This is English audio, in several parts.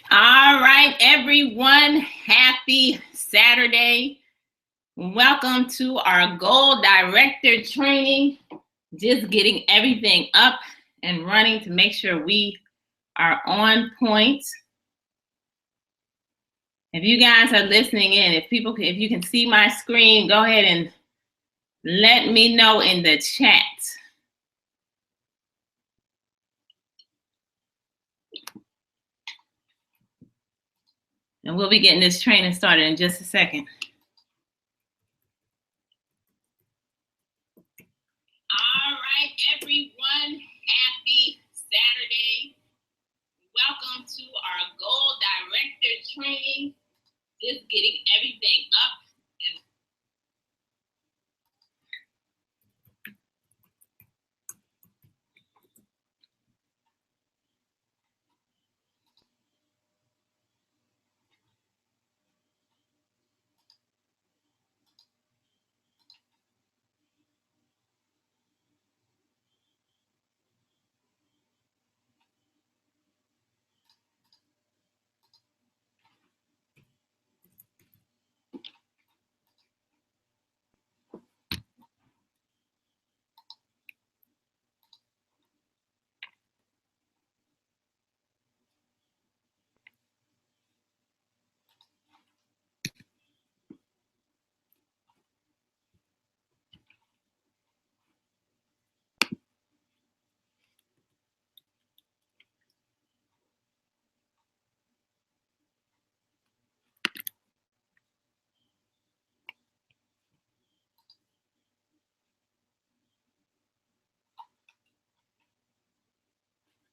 All right, everyone, happy Saturday. Welcome to our Goal Director Training. Just getting everything up and running to make sure we are on point. If you guys are listening in, if you can see my screen, go ahead and let me know in the chat. And we'll be getting this training started in just a second. All right, everyone, happy Saturday. Welcome to our Goal Director Training. Just getting everything up.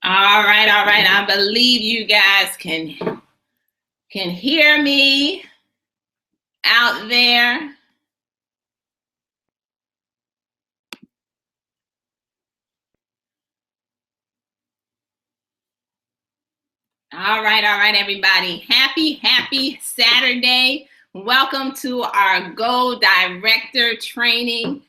All right. I believe you guys can hear me out there. All right, everybody. Happy Saturday. Welcome to our Goal Director Training.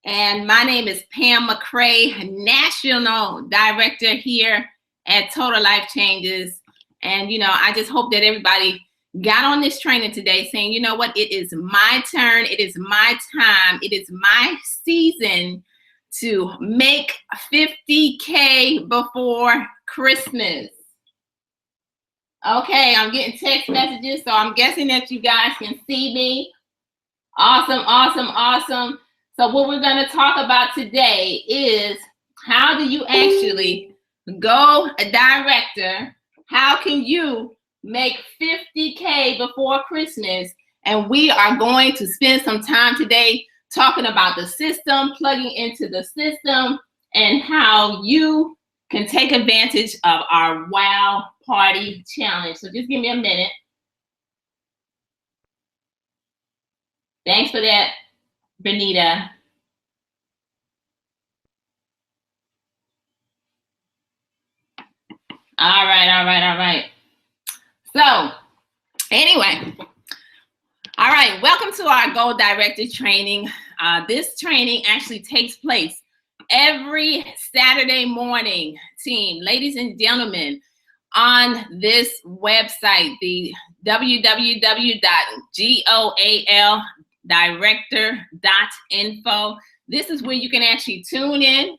And my name is Pam McCray, National Director here at Total Life Changes. And, I just hope that everybody got on this training today saying, you know what, it is my turn. It is my time. It is my season to make 50K before Christmas. Okay, I'm getting text messages, so I'm guessing that you guys can see me. Awesome. So what we're going to talk about today is how do you actually go a director? How can you make 50K before Christmas? And we are going to spend some time today talking about the system, plugging into the system, and how you can take advantage of our Wow Party Challenge. So just give me a minute. Thanks for that, Benita. All right. So anyway, all right, welcome to our Goal Director Training. This training actually takes place every Saturday morning, team, ladies and gentlemen, on this website, the www.goaldirector.info. This is where you can actually tune in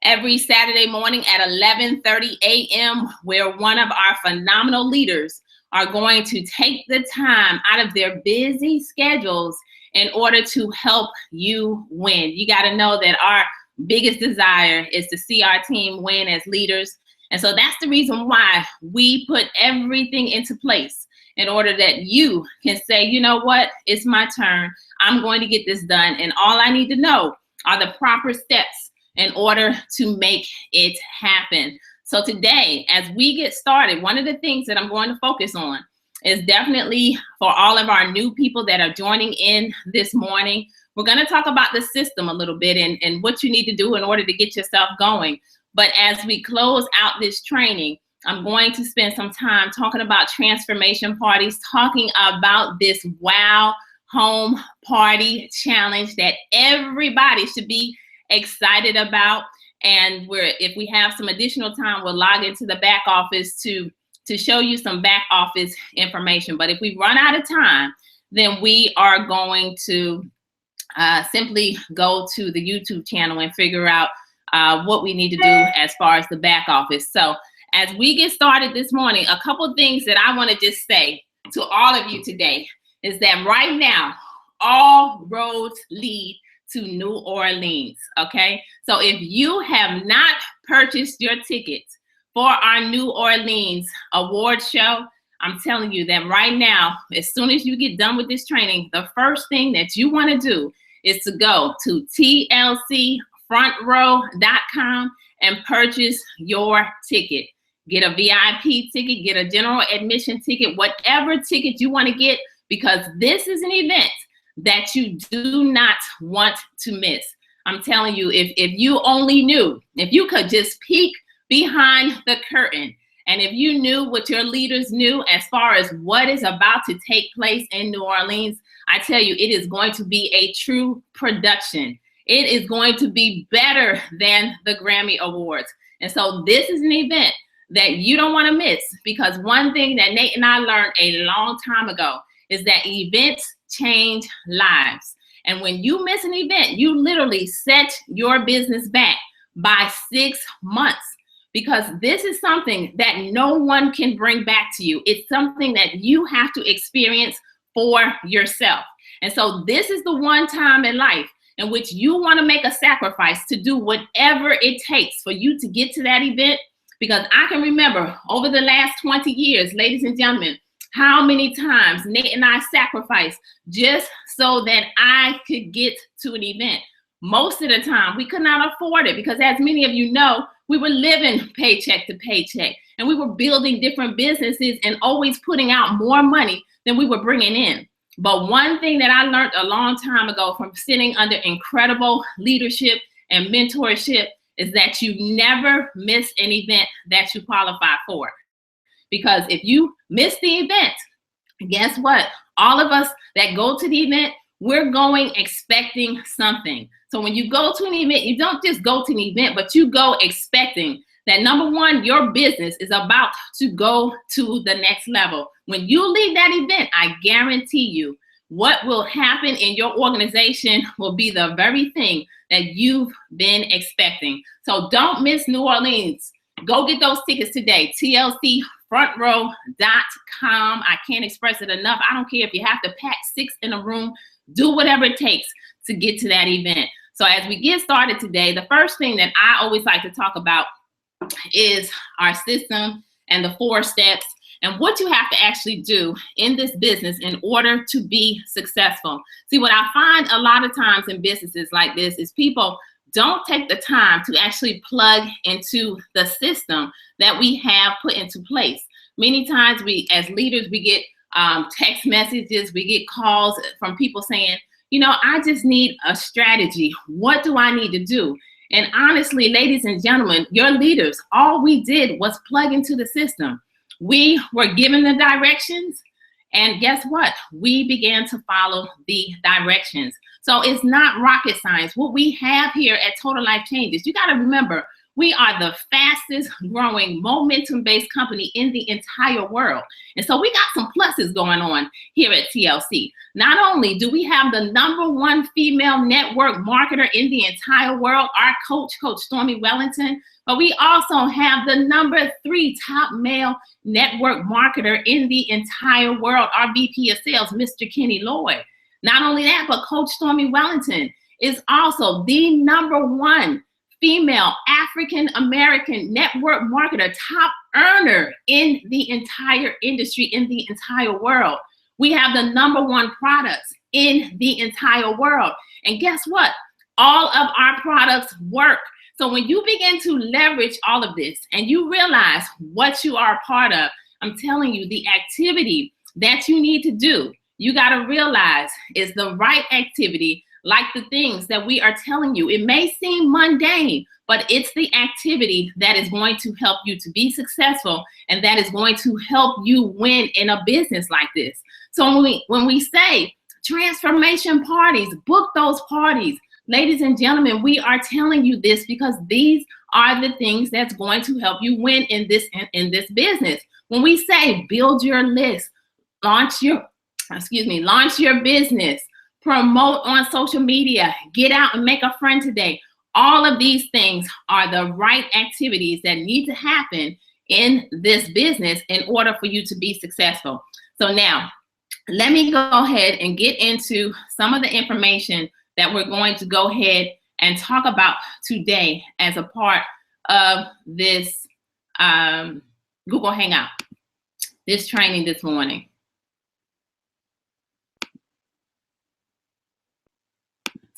every Saturday morning at 11:30 a.m., where one of our phenomenal leaders are going to take the time out of their busy schedules in order to help you win. You got to know that our biggest desire is to see our team win as leaders. And so that's the reason why we put everything into place in order that you can say, you know what, it's my turn. I'm going to get this done. And all I need to know are the proper steps in order to make it happen. So today, as we get started, one of the things that I'm going to focus on is definitely for all of our new people that are joining in this morning. We're going to talk about the system a little bit and what you need to do in order to get yourself going. But as we close out this training, I'm going to spend some time talking about transformation parties, talking about this Wow Home Party Challenge that everybody should be excited about. And if we have some additional time, we'll log into the back office to show you some back office information. But if we run out of time, then we are going to simply go to the YouTube channel and figure out what we need to do as far as the back office. So as we get started this morning, a couple things that I want to just say to all of you today is that right now, all roads lead to New Orleans, okay? So if you have not purchased your tickets for our New Orleans award show, I'm telling you that right now, as soon as you get done with this training, the first thing that you want to do is to go to TLCfrontrow.com and purchase your ticket. Get a VIP ticket, get a general admission ticket, whatever ticket you want to get, because this is an event that you do not want to miss. I'm telling you, if you only knew, if you could just peek behind the curtain, and if you knew what your leaders knew as far as what is about to take place in New Orleans, I tell you, it is going to be a true production. It is going to be better than the Grammy Awards. And so this is an event that you don't want to miss, because one thing that Nate and I learned a long time ago is that events change lives. And when you miss an event, you literally set your business back by 6 months, because this is something that no one can bring back to you. It's something that you have to experience for yourself. And so this is the one time in life in which you want to make a sacrifice to do whatever it takes for you to get to that event. Because I can remember over the last 20 years, ladies and gentlemen, how many times Nate and I sacrificed just so that I could get to an event. Most of the time, we could not afford it because, as many of you know, we were living paycheck to paycheck, and we were building different businesses and always putting out more money than we were bringing in. But one thing that I learned a long time ago from sitting under incredible leadership and mentorship is that you never miss an event that you qualify for. Because if you miss the event, guess what? All of us that go to the event, we're going expecting something. So when you go to an event, you don't just go to an event, but you go expecting that, number one, your business is about to go to the next level. When you leave that event, I guarantee you what will happen in your organization will be the very thing that you've been expecting. So don't miss New Orleans. Go get those tickets today. TLCfrontrow.com. I can't express it enough. I don't care if you have to pack 6 in a room. Do whatever it takes to get to that event. So as we get started today, the first thing that I always like to talk about is our system and the 4 steps and what you have to actually do in this business in order to be successful. See, what I find a lot of times in businesses like this is people don't take the time to actually plug into the system that we have put into place. Many times we, as leaders, we get text messages, we get calls from people saying, you know, I just need a strategy. What do I need to do? And honestly, ladies and gentlemen, your leaders, all we did was plug into the system. We were given the directions, and guess what? We began to follow the directions. So it's not rocket science. What we have here at Total Life Changes, you got to remember, we are the fastest growing momentum-based company in the entire world. And so we got some pluses going on here at TLC. Not only do we have the #1 female network marketer in the entire world, our coach, Coach Stormy Wellington, but we also have the #3 top male network marketer in the entire world, our VP of Sales, Mr. Kenny Lloyd. Not only that, but Coach Stormy Wellington is also the #1 female African-American network marketer, top earner in the entire industry, in the entire world. We have the #1 products in the entire world. And guess what? All of our products work. So when you begin to leverage all of this and you realize what you are a part of, I'm telling you, the activity that you need to do, you got to realize is the right activity, like the things that we are telling you. It may seem mundane, but it's the activity that is going to help you to be successful, and that is going to help you win in a business like this. So when we say transformation parties, book those parties. Ladies and gentlemen, we are telling you this because these are the things that's going to help you win in this business. When we say build your list, launch your business, promote on social media, get out and make a friend today. All of these things are the right activities that need to happen in this business in order for you to be successful. So now, let me go ahead and get into some of the information that we're going to go ahead and talk about today as a part of this Google Hangout, this training this morning.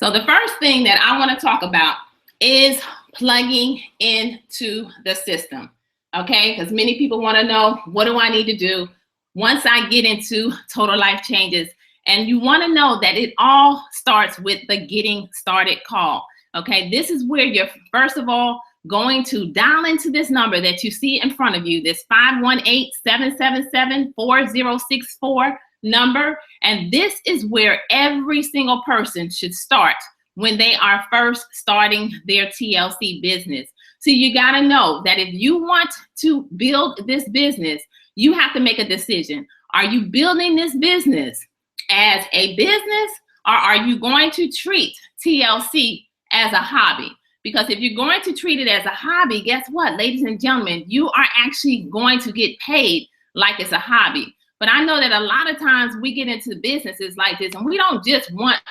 So the first thing that I want to talk about is plugging into the system, okay? Because many people want to know, what do I need to do once I get into Total Life Changes? And you want to know that it all starts with the getting started call, okay? This is where you're, first of all, going to dial into this number that you see in front of you, this 518-777-4064 number. And this is where every single person should start when they are first starting their TLC business. So you got to know that if you want to build this business, you have to make a decision. Are you building this business as a business, or are you going to treat TLC as a hobby? Because if you're going to treat it as a hobby, guess what, ladies and gentlemen, you are actually going to get paid like it's a hobby. But I know that a lot of times we get into businesses like this and we don't just want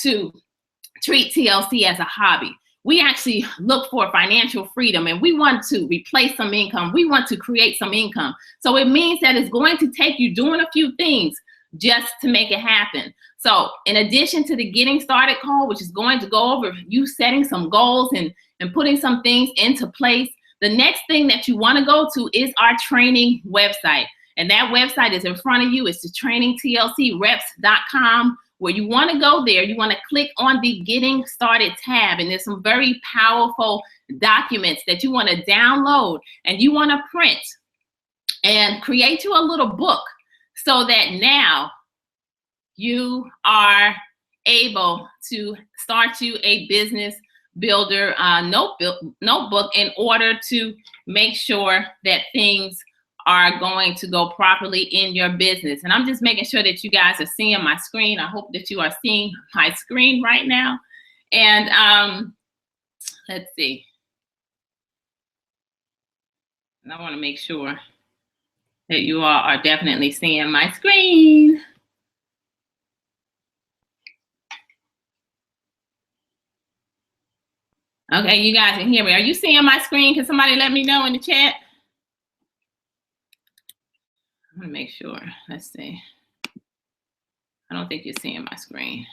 to treat TLC as a hobby. We actually look for financial freedom and we want to replace some income. We want to create some income. So it means that it's going to take you doing a few things just to make it happen. So in addition to the getting started call, which is going to go over you setting some goals and putting some things into place, the next thing that you want to go to is our training website. And that website is in front of you. It's the trainingtlcreps.com. Where you want to go there, you want to click on the Getting Started tab, and there's some very powerful documents that you want to download and you want to print and create you a little book so that now you are able to start you a business builder notebook in order to make sure that things are going to go properly in your business. And I'm just making sure that you guys are seeing my screen. I hope that you are seeing my screen right now. And let's see. And I want to make sure that you all are definitely seeing my screen. Okay, you guys can hear me. Are you seeing my screen? Can somebody let me know in the chat? I'm gonna make sure. Let's see. I don't think you're seeing my screen.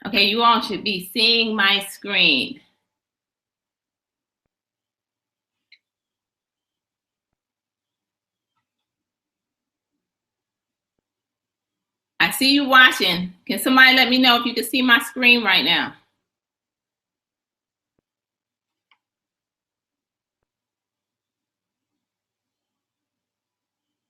Okay, you all should be seeing my screen. I see you watching. Can somebody let me know if you can see my screen right now?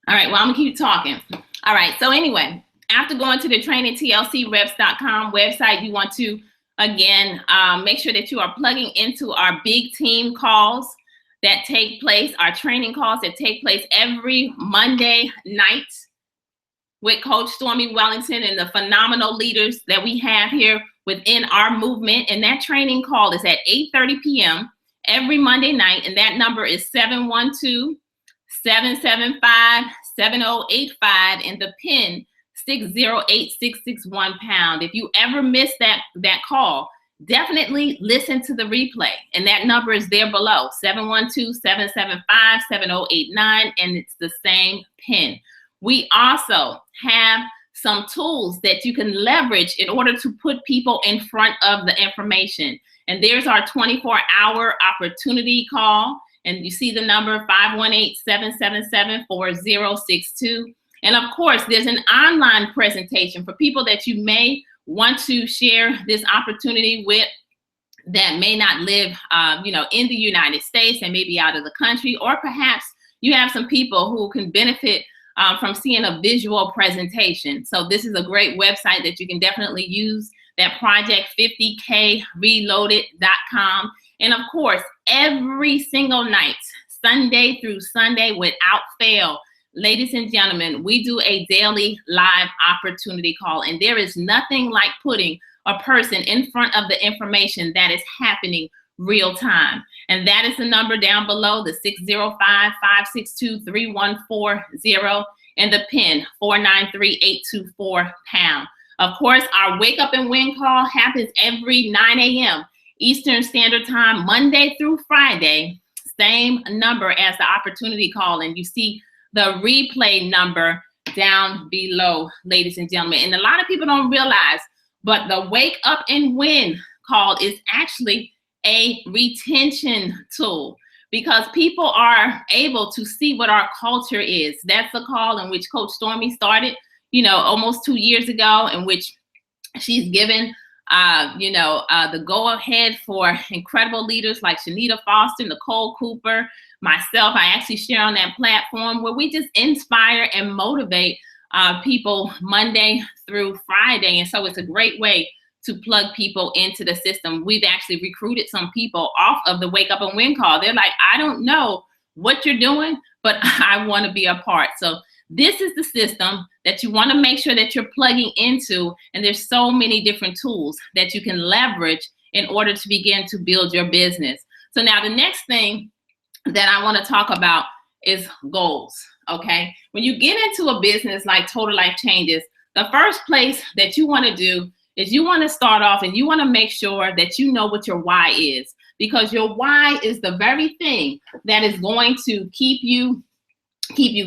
All right, well, I'm gonna keep talking. All right, so anyway, after going to the trainingtlcreps.com website, you want to, again, make sure that you are plugging into our big team calls that take place, our training calls that take place every Monday night with Coach Stormy Wellington and the phenomenal leaders that we have here within our movement. And that training call is at 8:30 p.m. every Monday night. And that number is 712-775-7085, and the PIN 608661 pound. If you ever miss that call, definitely listen to the replay. And that number is there below, 712-775-7089, and it's the same PIN. We also have some tools that you can leverage in order to put people in front of the information. And there's our 24-hour opportunity call. And you see the number 518-777-4062. And of course, there's an online presentation for people that you may want to share this opportunity with that may not live, in the United States and maybe out of the country, or perhaps you have some people who can benefit from seeing a visual presentation. So this is a great website that you can definitely use, that project50kreloaded.com. And of course, every single night, Sunday through Sunday, without fail, ladies and gentlemen, we do a daily live opportunity call. And there is nothing like putting a person in front of the information that is happening real time. And that is the number down below, the 605-562-3140, and the PIN 493824 pound. Of course, our Wake Up and Win call happens every 9 a.m. Eastern Standard Time, Monday through Friday, same number as the opportunity call. And you see the replay number down below, ladies and gentlemen. And a lot of people don't realize, but the Wake Up and Win call is actually a retention tool, because people are able to see what our culture is. That's the call in which Coach Stormy started, almost 2 years ago, in which she's given, the go-ahead for incredible leaders like Shanita Foster, Nicole Cooper, myself. I actually share on that platform where we just inspire and motivate people Monday through Friday. And so it's a great way to plug people into the system. We've actually recruited some people off of the Wake Up and Win call. They're like, I don't know what you're doing, but I want to be a part. So this is the system that you want to make sure that you're plugging into. And there's so many different tools that you can leverage in order to begin to build your business. So now the next thing that I want to talk about is goals. Okay. When you get into a business like Total Life Changes, the first place that you want to do is you want to start off and you want to make sure that you know what your why is, because your why is the very thing that is going to keep you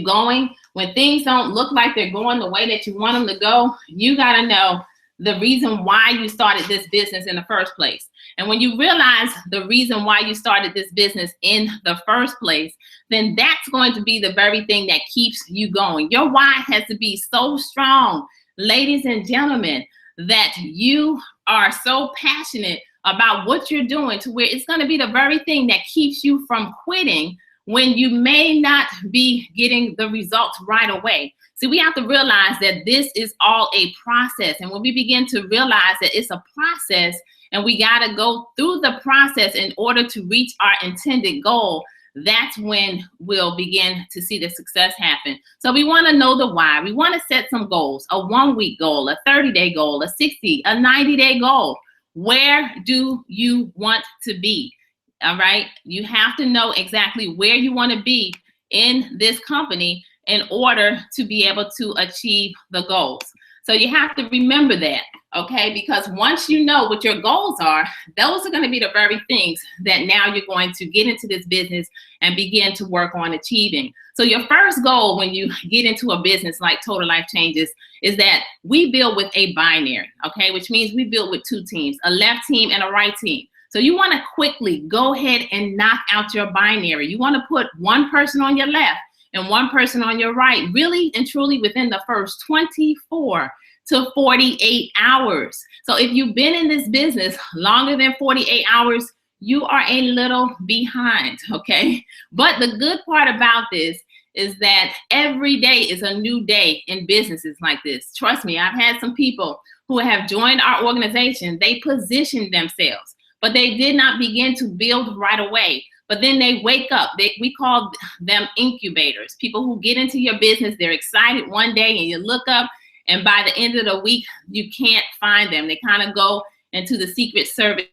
going. When things don't look like they're going the way that you want them to go, you got to know the reason why you started this business in the first place. And when you realize the reason why you started this business in the first place, then that's going to be the very thing that keeps you going. Your why has to be so strong, ladies and gentlemen, that you are so passionate about what you're doing to where it's going to be the very thing that keeps you from quitting when you may not be getting the results right away. See, we have to realize that this is all a process. And when we begin to realize that it's a process and we got to go through the process in order to reach our intended goal, that's when we'll begin to see the success happen. So we want to know the why. We want to set some goals, a 1-week goal, a 30-day goal, a 60, a 90-day goal. Where do you want to be? All right. You have to know exactly where you want to be in this company in order to be able to achieve the goals. So you have to remember that, okay? Because once you know what your goals are, those are going to be the very things that now you're going to get into this business and begin to work on achieving. So your first goal when you get into a business like Total Life Changes is that we build with a binary, okay? Which means we build with 2 teams, a left team and a right team. So you want to quickly go ahead and knock out your binary. You want to put one person on your left and one person on your right, really and truly within the first 24 to 48 hours. So if you've been in this business longer than 48 hours, you are a little behind, okay? But the good part about this is that every day is a new day in businesses like this. Trust me, I've had some people who have joined our organization. They positioned themselves, but they did not begin to build right away. But then they wake up. We call them incubators. People who get into your business, they're excited one day and you look up and by the end of the week, you can't find them. They kind of go into the Secret Service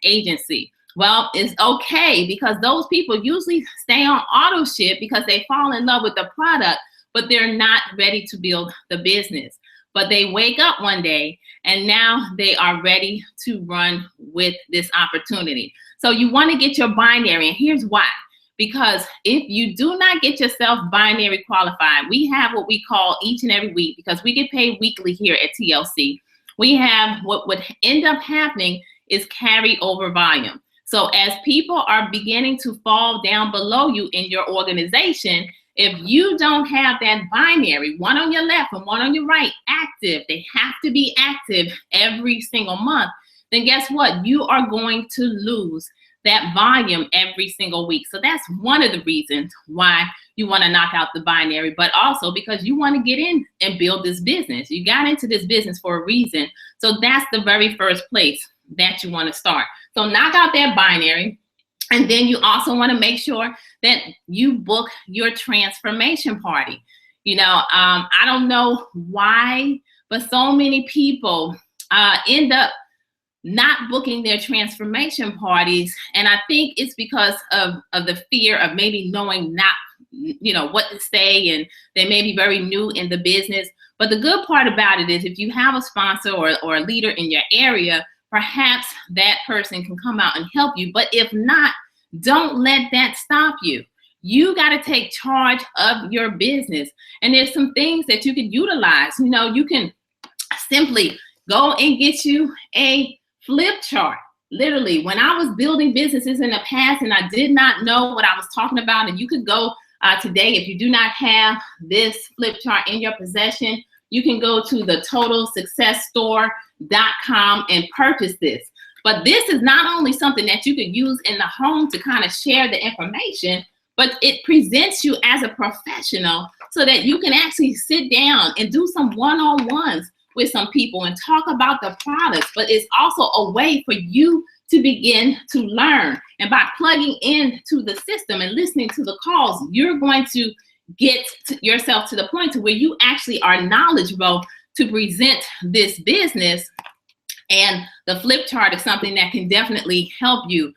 agency. Well, it's okay because those people usually stay on auto ship because they fall in love with the product, but they're not ready to build the business. But they wake up one day and now they are ready to run with this opportunity. So you want to get your binary, and here's why. Because if you do not get yourself binary qualified, we have what we call each and every week, because we get paid weekly here at TLC. We have what would end up happening is carry over volume. So as people are beginning to fall down below you in your organization, if you don't have that binary, one on your left and one on your right, active, they have to be active every single month, then guess what? You are going to lose that volume every single week. So that's one of the reasons why you want to knock out the binary, but also because you want to get in and build this business. You got into this business for a reason. So that's the very first place that you want to start. So knock out that binary. And then you also want to make sure that you book your transformation party. You know, I don't know why, but so many people end up not booking their transformation parties. And I think it's because of the fear of maybe knowing not, you know, what to say, and they may be very new in the business. But the good part about it is if you have a sponsor or a leader in your area, perhaps that person can come out and help you. But if not, don't let that stop you. You got to take charge of your business. And there's some things that you can utilize. You know, you can simply go and get you a flip chart. Literally, when I was building businesses in the past and I did not know what I was talking about, and you could go today, if you do not have this flip chart in your possession, you can go to the totalsuccessstore.com and purchase this. But this is not only something that you could use in the home to kind of share the information, but it presents you as a professional so that you can actually sit down and do some one-on-ones with some people and talk about the products. But it's also a way for you to begin to learn. And by plugging into the system and listening to the calls, you're going to get yourself to the point to where you actually are knowledgeable to present this business. And the flip chart is something that can definitely help you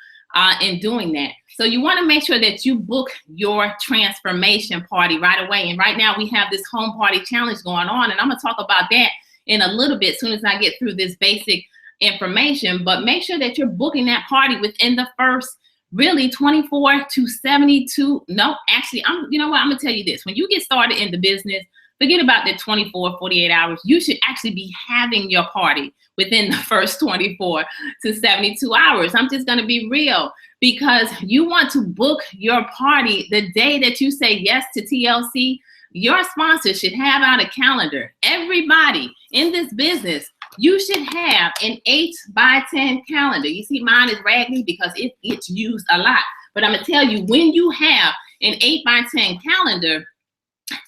in doing that. So you want to make sure that you book your transformation party right away. And right now we have this home party challenge going on, and I'm going to talk about that in a little bit as soon as I get through this basic information. But make sure that you're booking that party within the first really 24 to 72. No, actually, you know what? I'm going to tell you this. When you get started in the business, forget about the 24, 48 hours. You should actually be having your party within the first 24 to 72 hours. I'm just going to be real, because you want to book your party the day that you say yes to TLC. Your sponsor should have out a calendar. Everybody in this business, you should have an 8x10 calendar. You see, mine is raggedy because it gets used a lot. But I'm going to tell you, when you have an 8x10 calendar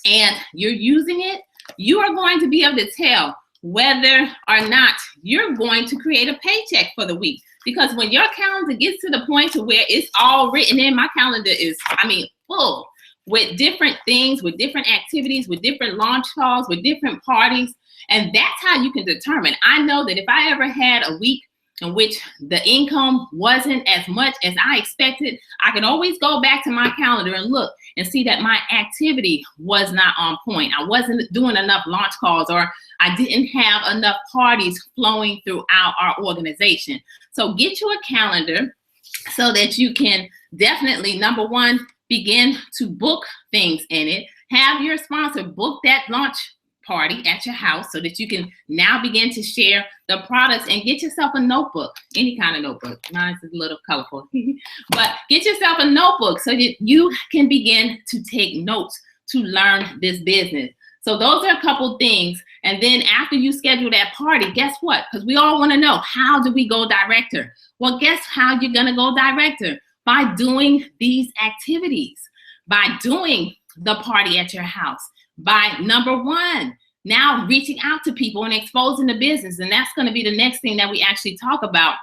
and you're using it, you are going to be able to tell whether or not you're going to create a paycheck for the week. Because when your calendar gets to the point to where it's all written in, my calendar is, full with different things, with different activities, with different launch calls, with different parties. And that's how you can determine. I know that if I ever had a week in which the income wasn't as much as I expected, I can always go back to my calendar and look and see that my activity was not on point. I wasn't doing enough launch calls, or I didn't have enough parties flowing throughout our organization. So get you a calendar so that you can definitely, number one, begin to book things in it. Have your sponsor book that launch party at your house so that you can now begin to share the products, and get yourself a notebook, any kind of notebook. Mine is a little colorful, but get yourself a notebook so that you can begin to take notes to learn this business. So those are a couple things. And then after you schedule that party, guess what? Because we all want to know, how do we go director? Well, guess how you're going to go director? By doing these activities, by doing the party at your house, by number one, now reaching out to people and exposing the business. And that's going to be the next thing that we actually talk about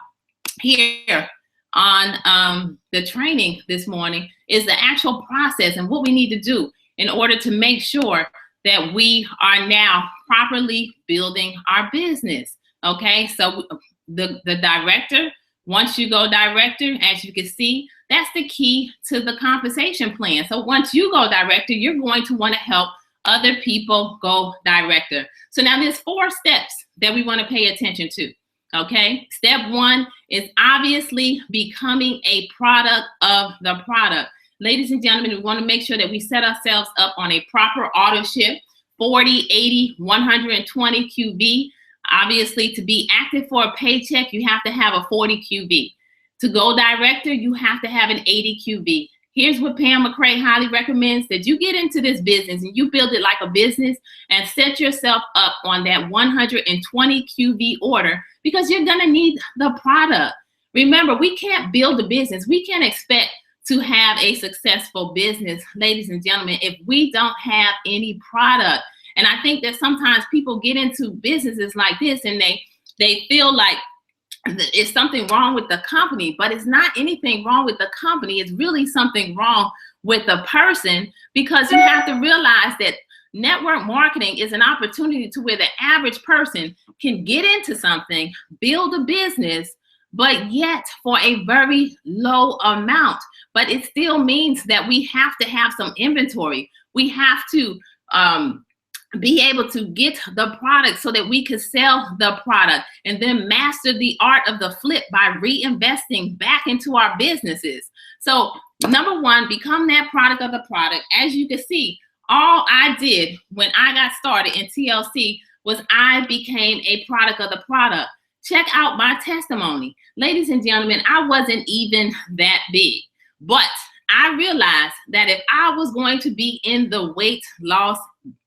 here on the training this morning, is the actual process and what we need to do in order to make sure that we are now properly building our business. Okay, so the director. Once you go director, as you can see, that's the key to the compensation plan. So once you go director, you're going to want to help other people go director. So now there's 4 steps that we want to pay attention to. Okay, step 1 is obviously becoming a product of the product. Ladies and gentlemen, we want to make sure that we set ourselves up on a proper auto ship, 40, 80, 120 QV. Obviously, to be active for a paycheck, you have to have a 40 QV. To go director, you have to have an 80 QV. Here's what Pam McCray highly recommends, that you get into this business and you build it like a business and set yourself up on that 120 QV order, because you're gonna need the product. Remember, we can't build a business. We can't expect to have a successful business, ladies and gentlemen, if we don't have any product. And I think that sometimes people get into businesses like this and they feel like it's something wrong with the company, but it's not anything wrong with the company. It's really something wrong with the person, because you have to realize that network marketing is an opportunity to where the average person can get into something, build a business, but yet for a very low amount. But it still means that we have to have some inventory. We have to be able to get the product so that we can sell the product, and then master the art of the flip by reinvesting back into our businesses. So number 1, become that product of the product. As you can see, all I did when I got started in TLC was I became a product of the product. Check out my testimony. Ladies and gentlemen, I wasn't even that big, but I realized that if I was going to be in the weight loss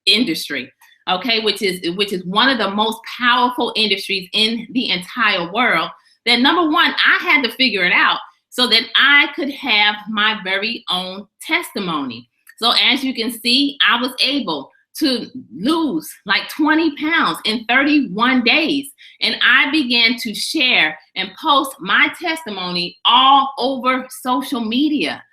industry, okay, which is one of the most powerful industries in the entire world, then number 1, I had to figure it out so that I could have my very own testimony. So as you can see, I was able to lose like 20 pounds in 31 days. And I began to share and post my testimony all over social media.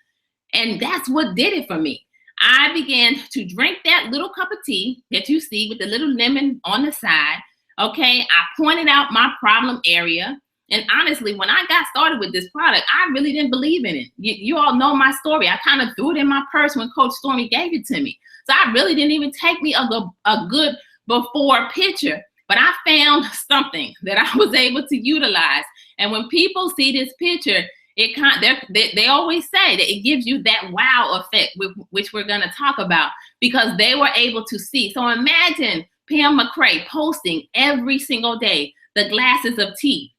And that's what did it for me. I began to drink that little cup of tea that you see with the little lemon on the side. Okay, I pointed out my problem area. And honestly, when I got started with this product, I really didn't believe in it. You all know my story. I kind of threw it in my purse when Coach Stormy gave it to me. So I really didn't even take me a good before picture. But I found something that I was able to utilize. And when people see this picture, they always say that it gives you that wow effect, which we're going to talk about, because they were able to see. So imagine Pam McCray posting every single day the glasses of tea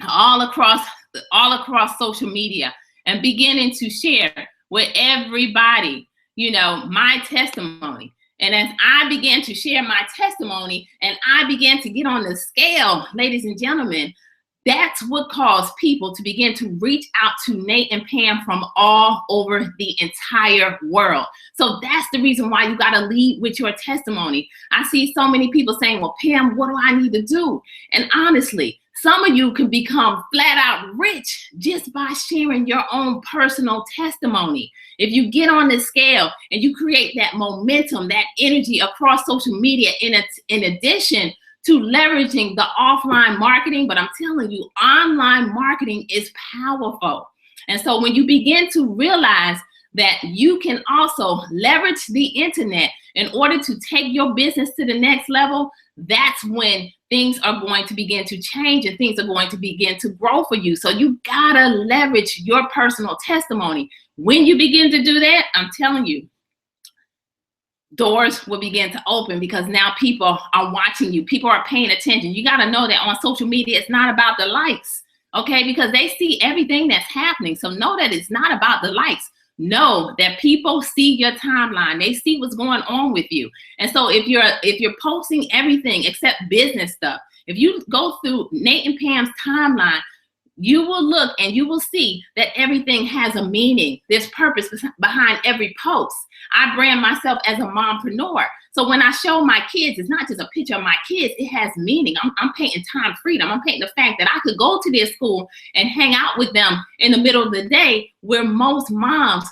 all across social media and beginning to share with everybody, my testimony. And as I began to share my testimony and I began to get on the scale, ladies and gentlemen, that's what caused people to begin to reach out to Nate and Pam from all over the entire world. So that's the reason why you got to lead with your testimony. I see so many people saying, well, Pam, what do I need to do? And honestly, some of you can become flat out rich just by sharing your own personal testimony. If you get on the scale and you create that momentum, that energy across social media, in addition to leveraging the offline marketing, but I'm telling you, online marketing is powerful. And so when you begin to realize that you can also leverage the internet in order to take your business to the next level, that's when things are going to begin to change and things are going to begin to grow for you. So you gotta leverage your personal testimony. When you begin to do that, I'm telling you, doors will begin to open, because now people are watching you. People are paying attention. You got to know that on social media, it's not about the likes, okay? Because they see everything that's happening. So know that it's not about the likes. Know that people see your timeline. They see what's going on with you. And so if you're posting everything except business stuff, if you go through Nate and Pam's timeline, you will look and you will see that everything has a meaning. There's purpose behind every post. I brand myself as a mompreneur. So when I show my kids, it's not just a picture of my kids, it has meaning. I'm painting time freedom. I'm painting the fact that I could go to their school and hang out with them in the middle of the day, where most moms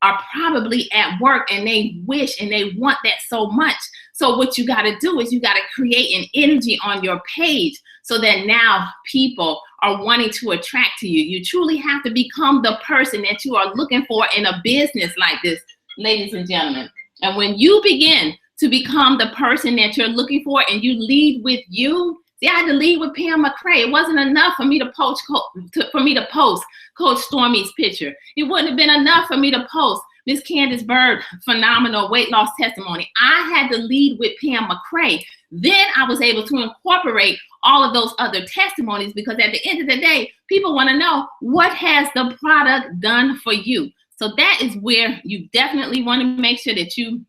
are probably at work and they wish and they want that so much. So what you got to do is you got to create an energy on your page so that now people are wanting to attract to you. You truly have to become the person that you are looking for in a business like this, ladies and gentlemen. And when you begin to become the person that you're looking for and you lead with you, see, I had to lead with Pam McCray. It wasn't enough for me to post Coach Stormy's picture. It wouldn't have been enough for me to post Miss Candace Bird phenomenal weight loss testimony. I had to lead with Pam McCray. Then I was able to incorporate all of those other testimonies, because at the end of the day, people want to know, what has the product done for you? So that is where you definitely want to make sure that you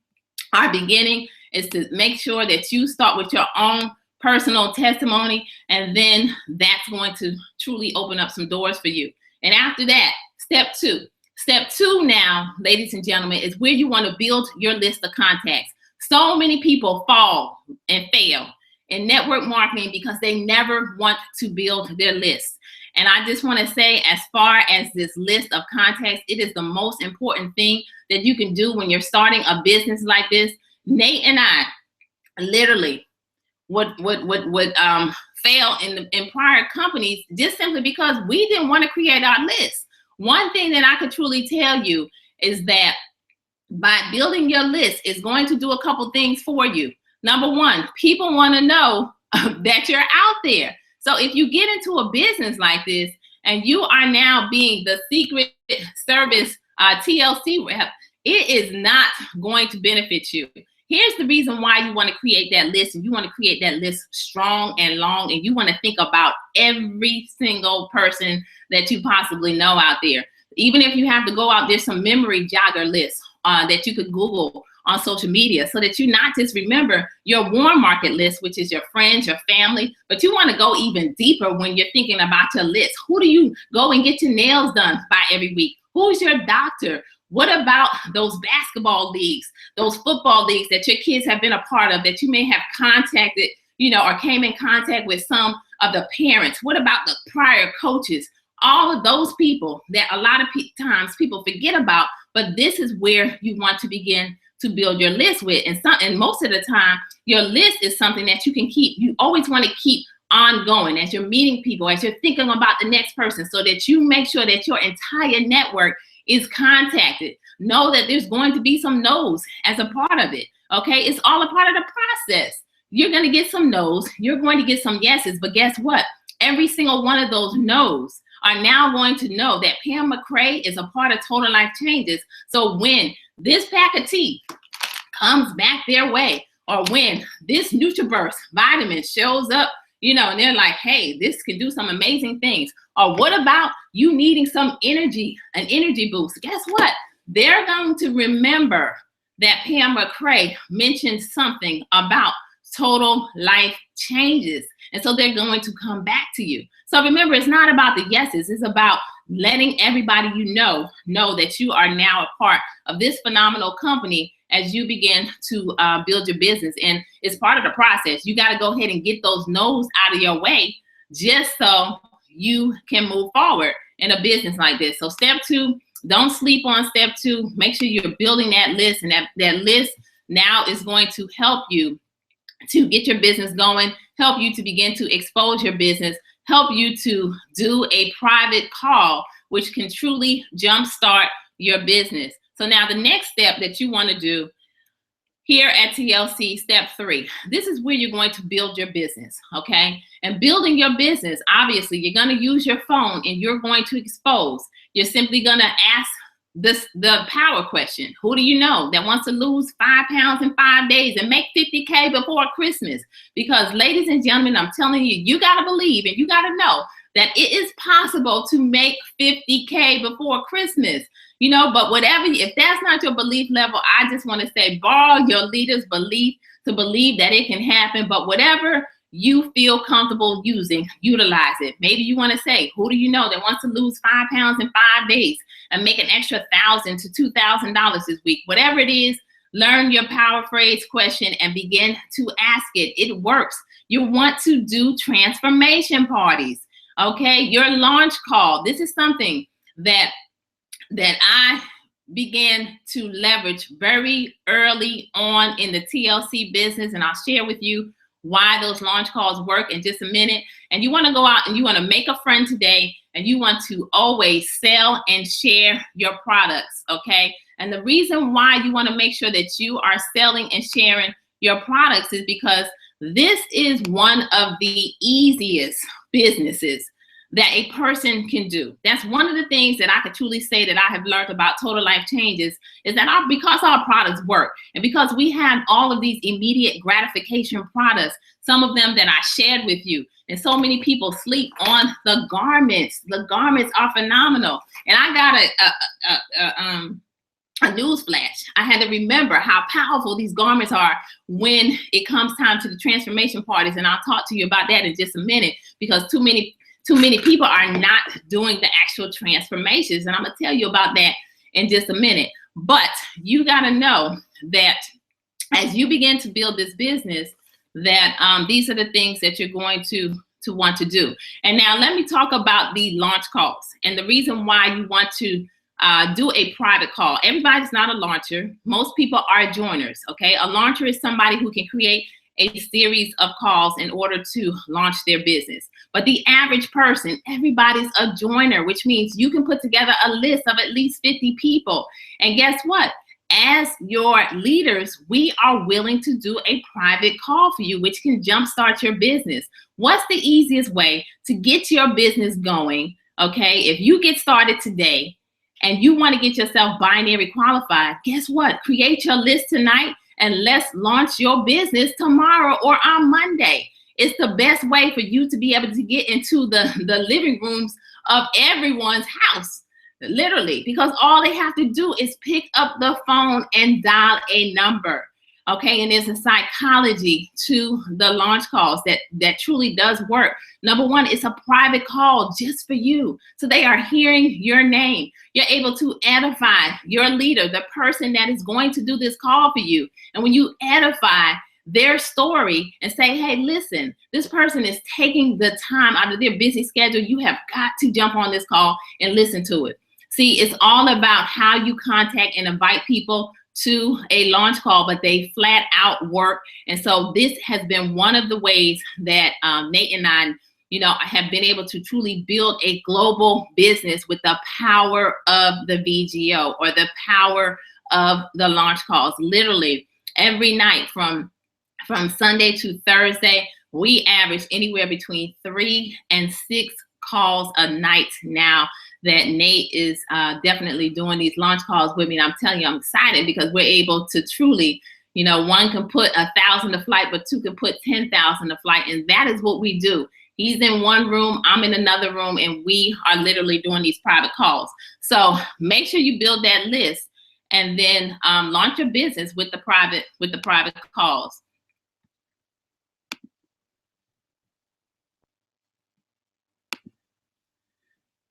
are beginning, is to make sure that you start with your own personal testimony, and then that's going to truly open up some doors for you. And after that, step two. Step two now, ladies and gentlemen, is where you want to build your list of contacts. So many people fall and fail in network marketing because they never want to build their list. And I just want to say, as far as this list of contacts, it is the most important thing that you can do when you're starting a business like this. Nate and I literally would fail in prior companies just simply because we didn't want to create our list. One thing that I could truly tell you is that by building your list is going to do a couple things for you. Number one, people want to know that you're out there. So if you get into a business like this and you are now being the secret service TLC rep, it is not going to benefit you. Here's the reason why you want to create that list, and you want to create that list strong and long, and you want to think about every single person that you possibly know out there. Even if you have to go out, there's some memory jogger lists that you could Google on social media, so that you not just remember your warm market list, which is your friends, your family, but you want to go even deeper when you're thinking about your list. Who do you go and get your nails done by every week? Who's your doctor? What about those basketball leagues, those football leagues that your kids have been a part of, that you may have contacted, or came in contact with some of the parents? What about the prior coaches? All of those people that a lot of times people forget about, but this is where you want to begin to build your list with. And most of the time, your list is something that you can keep. You always want to keep ongoing as you're meeting people, as you're thinking about the next person, so that you make sure that your entire network is contacted. Know that there's going to be some no's as a part of it. Okay, it's all a part of the process. You're going to get some no's, you're going to get some yeses, but guess what? Every single one of those no's are now going to know that Pam McCray is a part of Total Life Changes. So when this pack of tea comes back their way, or when this NutriBurst vitamin shows up, and they're like, hey, this can do some amazing things. Or what about you needing some energy, an energy boost? Guess what? They're going to remember that Pam McCray mentioned something about Total Life Changes. And so they're going to come back to you. So remember, it's not about the yeses. It's about letting everybody know that you are now a part of this phenomenal company as you begin to build your business. And it's part of the process. You got to go ahead and get those no's out of your way just so you can move forward in a business like this. So step two, don't sleep on step two. Make sure you're building that list, and that list now is going to help you to get your business going, help you to begin to expose your business, help you to do a private call, which can truly jumpstart your business. So now the next step that you want to do here at TLC, step 3, this is where you're going to build your business, okay? And building your business, obviously, you're going to use your phone and you're going to expose. You're simply going to ask the power question. Who do you know that wants to lose 5 pounds in 5 days and make 50K before Christmas? Because ladies and gentlemen, I'm telling you, you got to believe and you got to know that it is possible to make 50K before Christmas. But whatever, if that's not your belief level, I just want to say, borrow your leader's belief to believe that it can happen. But whatever you feel comfortable using, utilize it. Maybe you want to say, who do you know that wants to lose 5 pounds in 5 days and make an extra $1,000 to $2,000 this week? Whatever it is, learn your power phrase question and begin to ask it. It works. You want to do transformation parties, okay? Your launch call. This is something that I began to leverage very early on in the TLC business, and I'll share with you why those launch calls work in just a minute. And you want to go out and you want to make a friend today, and you want to always sell and share your products, okay? And the reason why you want to make sure that you are selling and sharing your products is because this is one of the easiest businesses that a person can do. That's one of the things that I could truly say that I have learned about Total Life Changes is that because our products work and because we have all of these immediate gratification products, some of them that I shared with you, and so many people sleep on the garments. The garments are phenomenal. And I got a news flash. I had to remember how powerful these garments are when it comes time to the transformation parties. And I'll talk to you about that in just a minute, because too many people are not doing the actual transformations. And I'm gonna tell you about that in just a minute. But you gotta know that as you begin to build this business, that these are the things that you're going to want to do. And now let me talk about the launch calls and the reason why you want to do a private call. Everybody's not a launcher. Most people are joiners, okay? A launcher is somebody who can create a series of calls in order to launch their business. But the average person, everybody's a joiner, which means you can put together a list of at least 50 people. And guess what? As your leaders, we are willing to do a private call for you, which can jumpstart your business. What's the easiest way to get your business going? Okay, if you get started today and you want to get yourself binary qualified, guess what? Create your list tonight and let's launch your business tomorrow or on Monday. It's the best way for you to be able to get into the living rooms of everyone's house. Literally, because all they have to do is pick up the phone and dial a number, okay? And there's a psychology to the launch calls that truly does work. Number one, it's a private call just for you. So they are hearing your name. You're able to edify your leader, the person that is going to do this call for you. And when you edify their story and say, hey, listen, this person is taking the time out of their busy schedule. You have got to jump on this call and listen to it. See, it's all about how you contact and invite people to a launch call, but they flat out work. And so this has been one of the ways that Nate and I, have been able to truly build a global business with the power of the VGO, or the power of the launch calls. Literally every night from Sunday to Thursday, we average anywhere between 3 and 6 calls a night now that Nate is definitely doing these launch calls with me. And I'm telling you, I'm excited because we're able to truly, one can put 1,000 to flight, but 2 can put 10,000 to flight. And that is what we do. He's in one room, I'm in another room, and we are literally doing these private calls. So make sure you build that list and then launch your business with the private calls.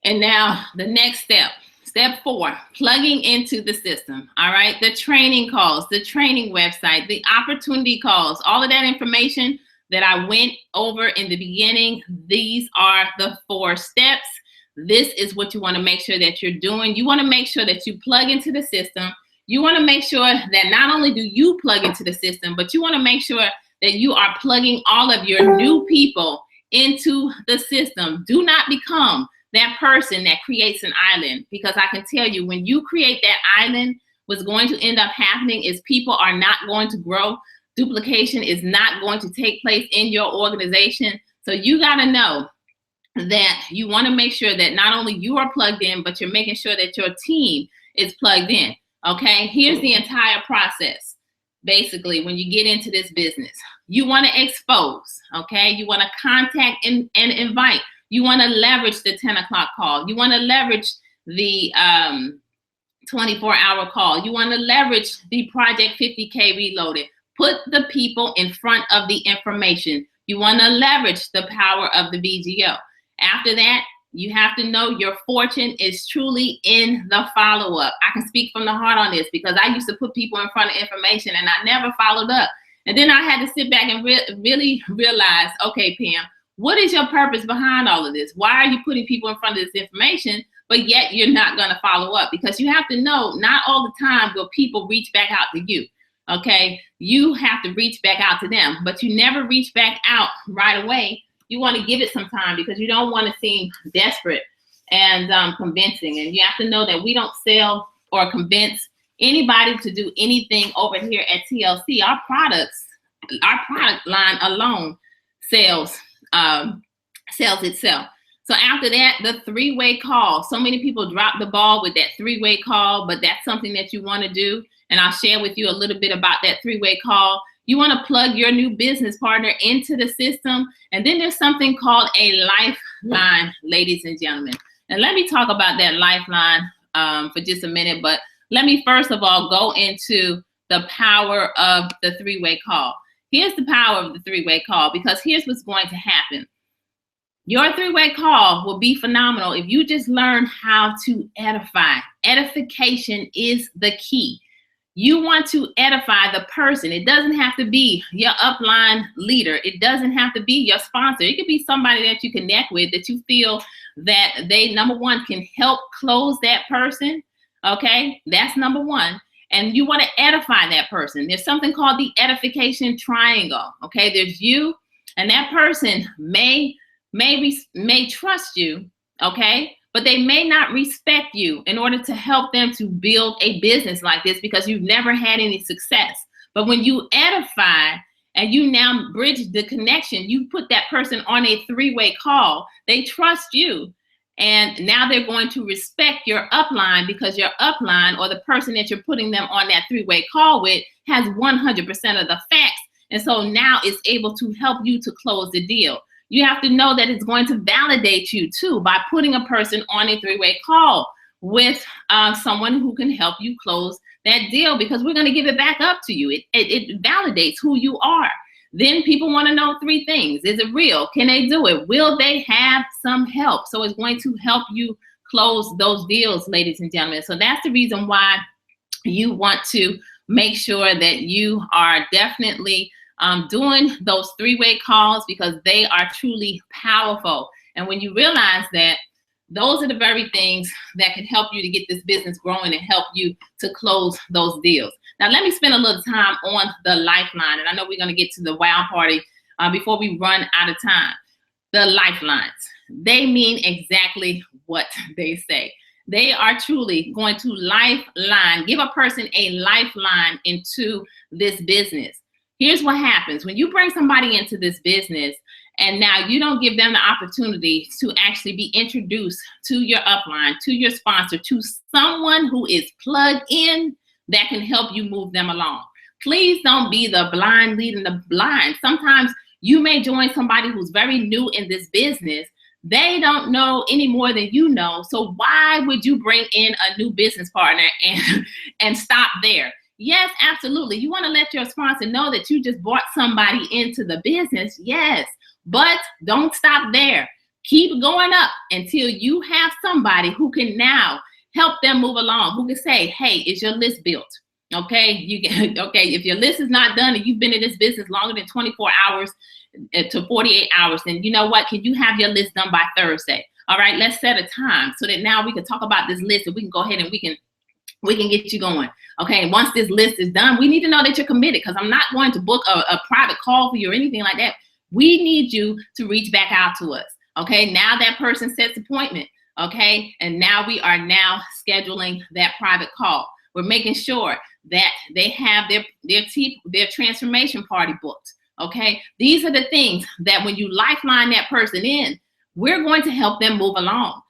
And now the next step 4, plugging into the system. All right, the training calls, the training website, the opportunity calls, all of that information that I went over in the beginning. These are the 4 steps. This is what you want to make sure that you're doing. You want to make sure that you plug into the system. You want to make sure that not only do you plug into the system, but you want to make sure that you are plugging all of your new people into the system. Do not become that person that creates an island, because I can tell you, when you create that island, what's going to end up happening is people are not going to grow. Duplication is not going to take place in your organization. So you got to know that you want to make sure that not only you are plugged in, but you're making sure that your team is plugged in. Okay, here's the entire process. Basically, when you get into this business, you want to expose, okay? You want to contact and invite. You want to leverage the 10 o'clock call. You want to leverage the 24-hour call. You want to leverage the Project 50K Reloaded. Put the people in front of the information. You want to leverage the power of the VGO. After that, you have to know your fortune is truly in the follow-up. I can speak from the heart on this because I used to put people in front of information and I never followed up. And then I had to sit back and really realize, okay, Pam, what is your purpose behind all of this? Why are you putting people in front of this information, but yet you're not going to follow up? Because you have to know, not all the time will people reach back out to you. okay, you have to reach back out to them, but you never reach back out right away. You want to give it some time because you don't want to seem desperate and convincing. And you have to know that we don't sell or convince anybody to do anything over here at TLC. Our product line alone sells itself. So after that, the three-way call. So many people drop the ball with that three-way call, but that's something that you want to do. And I'll share with you a little bit about that three-way call. You want to plug your new business partner into the system. And then there's something called a lifeline, ladies and gentlemen. And let me talk about that lifeline for just a minute. But let me first of all go into the power of the three-way call. Here's the power of the three-way call, because here's what's going to happen. Your three-way call will be phenomenal if you just learn how to edify. Edification is the key. You want to edify the person. It doesn't have to be your upline leader. It doesn't have to be your sponsor. It could be somebody that you connect with that you feel that they, number one, can help close that person. Okay, that's number one. And you want to edify that person. There's something called the edification triangle. Okay, there's you, and that person may trust you, okay, but they may not respect you in order to help them to build a business like this because you've never had any success. But when you edify and you now bridge the connection, you put that person on a three-way call, they trust you. And now they're going to respect your upline because your upline, or the person that you're putting them on that three-way call with, has 100% of the facts. And so now it's able to help you to close the deal. You have to know that it's going to validate you too by putting a person on a three-way call with someone who can help you close that deal, because we're going to give it back up to you. It validates who you are. Then people want to know three things. Is it real? Can they do it? Will they have some help? So it's going to help you close those deals, ladies and gentlemen. So that's the reason why you want to make sure that you are definitely doing those three-way calls, because they are truly powerful. And when you realize that, those are the very things that can help you to get this business growing and help you to close those deals. Now, let me spend a little time on the lifeline. And I know we're going to get to the wow party before we run out of time. The lifelines, they mean exactly what they say. They are truly going to lifeline, give a person a lifeline into this business. Here's what happens when you bring somebody into this business and now you don't give them the opportunity to actually be introduced to your upline, to your sponsor, to someone who is plugged in that can help you move them along. Please don't be the blind leading the blind. Sometimes you may join somebody who's very new in this business. They don't know any more than you know. So why would you bring in a new business partner and stop there? Yes, absolutely. You want to let your sponsor know that you just brought somebody into the business. Yes, but don't stop there. Keep going up until you have somebody who can now help them move along, who can say, hey, is your list built? Okay, if your list is not done and you've been in this business longer than 24 hours to 48 hours, then you know what? Can you have your list done by Thursday? All right, let's set a time so that now we can talk about this list and we can go ahead and we can get you going. Okay, once this list is done, we need to know that you're committed, because I'm not going to book a private call for you or anything like that. We need you to reach back out to us. Okay, now that person sets appointment. Okay, and now we are now scheduling that private call. We're making sure that they have their transformation party booked. Okay, these are the things that when you lifeline that person in, we're going to help them move along.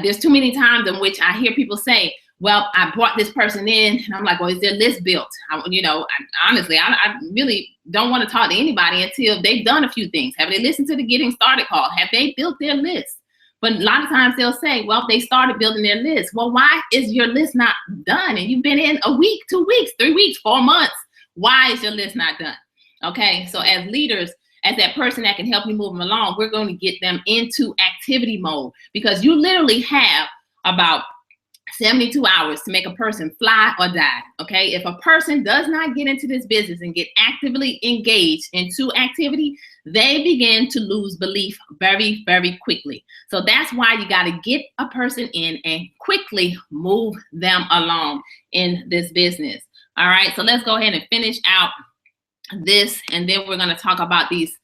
There's too many times in which I hear people say, well, I brought this person in, and I'm like, well, is their list built? Honestly, I really don't want to talk to anybody until they've done a few things. Have they listened to the Getting Started call? Have they built their list? But a lot of times they'll say, well, they started building their list. Well, why is your list not done? And you've been in a week, 2 weeks, 3 weeks, 4 months. Why is your list not done? Okay, so as leaders, as that person that can help you move them along, we're going to get them into activity mode, because you literally have about 72 hours to make a person fly or die. Okay, if a person does not get into this business and get actively engaged into activity, they begin to lose belief very, very quickly. So that's why you got to get a person in and quickly move them along in this business. All right, so let's go ahead and finish out this, and then we're going to talk about these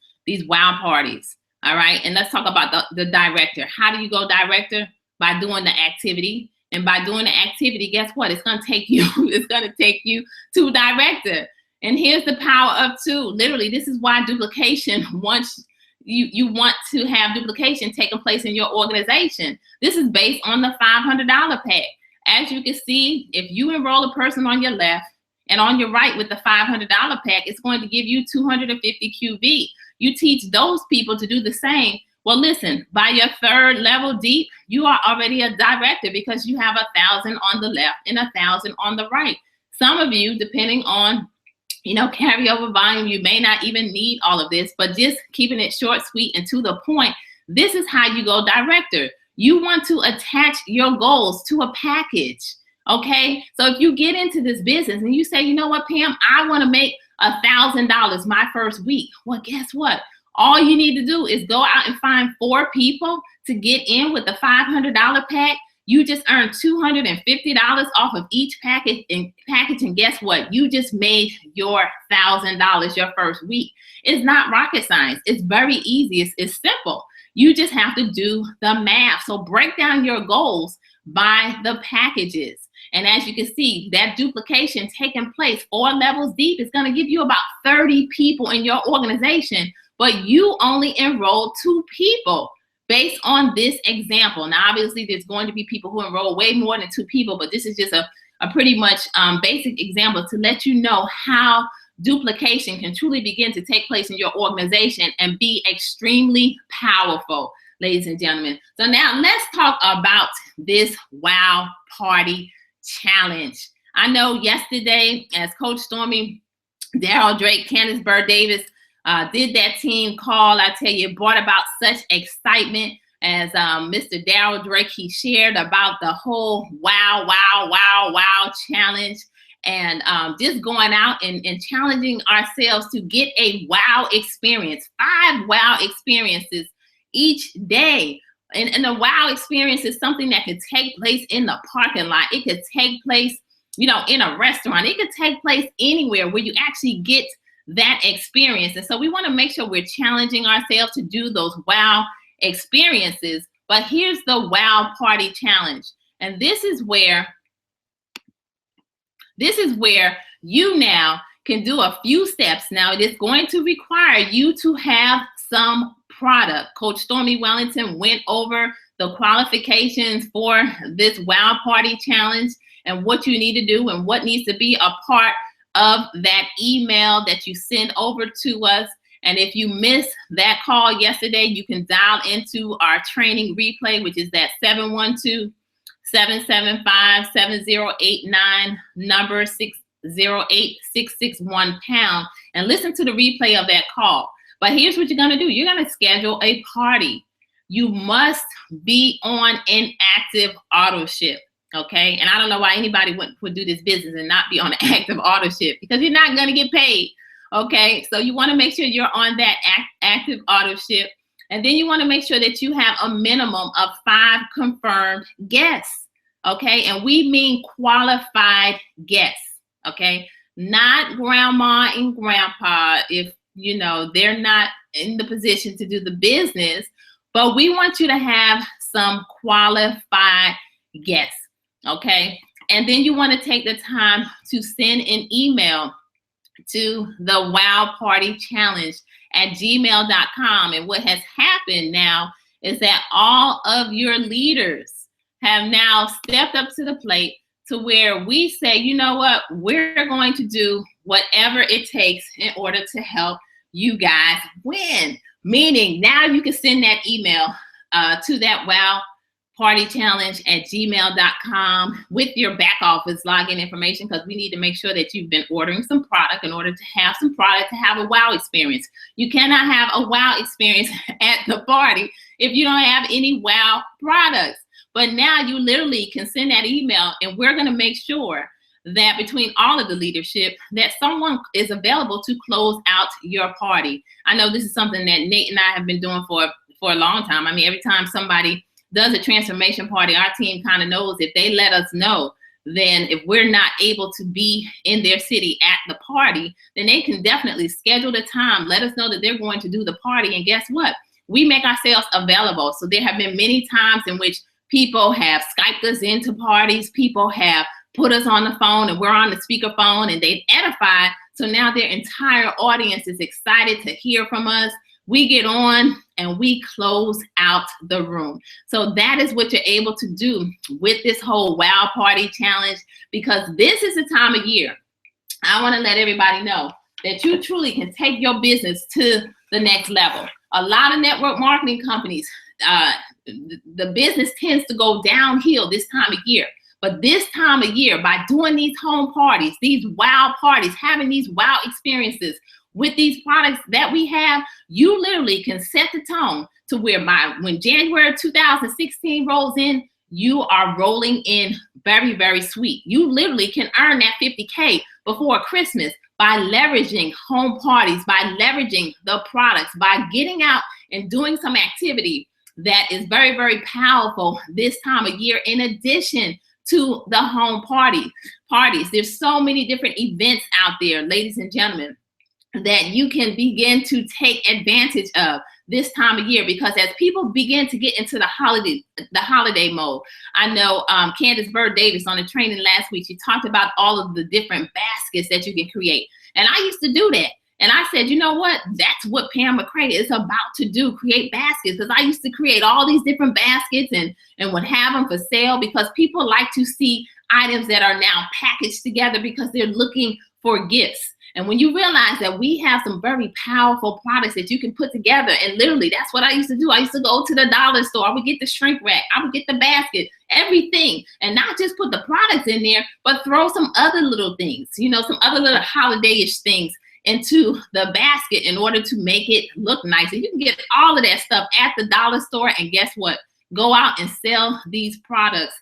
wow parties. All right, and let's talk about the director. How do you go director? By doing the activity, and by doing the activity, guess what? It's going to take you. It's going to take you to director. And here's the power of two. Literally, this is why duplication. Once you want to have duplication taking place in your organization, this is based on the $500 pack. As you can see, if you enroll a person on your left and on your right with the $500 pack, it's going to give you 250 QV. You teach those people to do the same. Well, listen, by your third level deep, you are already a director because you have 1,000 on the left and 1,000 on the right. Some of you, depending on, carryover volume, you may not even need all of this, but just keeping it short, sweet, and to the point, this is how you go director. You want to attach your goals to a package. Okay, so if you get into this business and you say, you know what, Pam, I want to make $1,000 my first week. Well, guess what? All you need to do is go out and find 4 people to get in with the $500 pack. You just earned $250 off of each package, and guess what? You just made your $1,000 your first week. It's not rocket science. It's very easy. It's simple. You just have to do the math. So break down your goals by the packages. And as you can see, that duplication taking place 4 levels deep is going to give you about 30 people in your organization, but you only enrolled 2 people based on this example. Now, obviously, there's going to be people who enroll way more than 2 people, but this is just a pretty much basic example to let you know how duplication can truly begin to take place in your organization and be extremely powerful, ladies and gentlemen. So now let's talk about this wow party challenge. I know yesterday, as Coach Stormy, Daryl Drake, Candace Bird Davis did that team call, I tell you, it brought about such excitement as Mr. Daryl Drake, he shared about the whole wow challenge, and just going out and challenging ourselves to get a wow experience, 5 wow experiences each day. And the wow experience is something that could take place in the parking lot. It could take place, in a restaurant. It could take place anywhere where you actually get that experience. And so we want to make sure we're challenging ourselves to do those wow experiences. But here's the wow party challenge. And this is where you now can do a few steps. Now, it is going to require you to have some product. Coach Stormy Wellington went over the qualifications for this wow party challenge and what you need to do and what needs to be a part of that email that you send over to us. And if you missed that call yesterday, you can dial into our training replay, which is that 712-775-7089 number 608-661#, and listen to the replay of that call. But here's what you're going to do. You're going to schedule a party. You must be on an active auto ship, okay? And I don't know why anybody would do this business and not be on an active auto ship, because you're not going to get paid, okay? So you want to make sure you're on that active auto ship. And then you want to make sure that you have a minimum of 5 confirmed guests, okay? And we mean qualified guests, okay? Not grandma and grandpa if they're not in the position to do the business, but we want you to have some qualified guests, okay? And then you want to take the time to send an email to the wow party challenge at gmail.com. And what has happened now is that all of your leaders have now stepped up to the plate to where we say, you know what, we're going to do whatever it takes in order to help you guys win. Meaning now you can send that email to that wow party challenge at gmail.com with your back office login information, because we need to make sure that you've been ordering some product in order to have some product to have a wow experience. You cannot have a wow experience at the party if you don't have any wow products. But now you literally can send that email, and we're going to make sure that between all of the leadership that someone is available to close out your party. I know this is something that Nate and I have been doing for a long time. I mean, every time somebody does a transformation party, our team kind of knows if they let us know then if we're not able to be in their city at the party, then they can definitely schedule the time, let us know that they're going to do the party, and guess what? We make ourselves available. So there have been many times in which people have Skyped us into parties, people have put us on the phone and we're on the speakerphone and they've edified. So now their entire audience is excited to hear from us. We get on and we close out the room. So that is what you're able to do with this whole Wow Party Challenge, because this is the time of year. I want to let everybody know that you truly can take your business to the next level. A lot of network marketing companies, the business tends to go downhill this time of year. But this time of year, by doing these home parties, these wow parties, having these wow experiences with these products that we have, you literally can set the tone to where when January 2016 rolls in, you are rolling in very, very sweet. You literally can earn that 50K before Christmas by leveraging home parties, by leveraging the products, by getting out and doing some activity that is very, very powerful this time of year, in addition to the home parties. There's so many different events out there, ladies and gentlemen, that you can begin to take advantage of this time of year, because as people begin to get into the holiday mode, I know Candace Bird Davis on the training last week, she talked about all of the different baskets that you can create. And I used to do that. And I said, you know what? That's what Pam McCray is about to do, create baskets. Because I used to create all these different baskets and would have them for sale, because people like to see items that are now packaged together because they're looking for gifts. And when you realize that we have some very powerful products that you can put together, and literally that's what I used to do. I used to go to the dollar store. I would get the shrink wrap. I would get the basket, everything, and not just put the products in there, but throw some other little things, some other little holiday-ish things into the basket in order to make it look nice. And you can get all of that stuff at the dollar store, and guess what? Go out and sell these products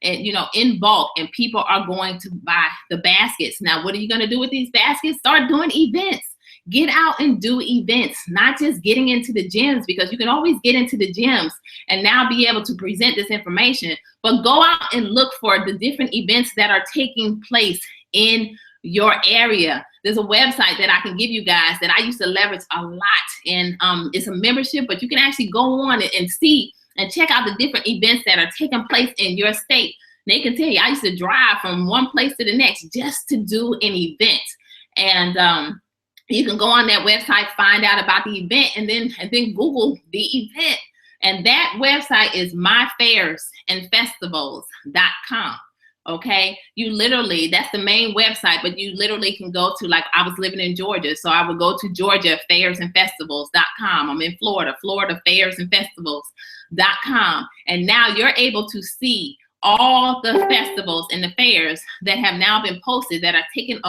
and in bulk, and people are going to buy the baskets. Now, what are you going to do with these baskets? Start doing events. Get out and do events, not just getting into the gyms, because you can always get into the gyms and now be able to present this information, but go out and look for the different events that are taking place in your area. There's a website that I can give you guys that I used to leverage a lot, and it's a membership, but you can actually go on and see and check out the different events that are taking place in your state. They can tell you, I used to drive from one place to the next just to do an event. And you can go on that website, find out about the event, and then Google the event. And that website is myfairsandfestivals.com. Okay, that's the main website, but you literally can go to, like, I was living in Georgia, so I would go to Georgia fairsandfestivals.com. I'm in Florida fairsandfestivals.com. And now you're able to see all the festivals and the fairs that have now been posted that are taking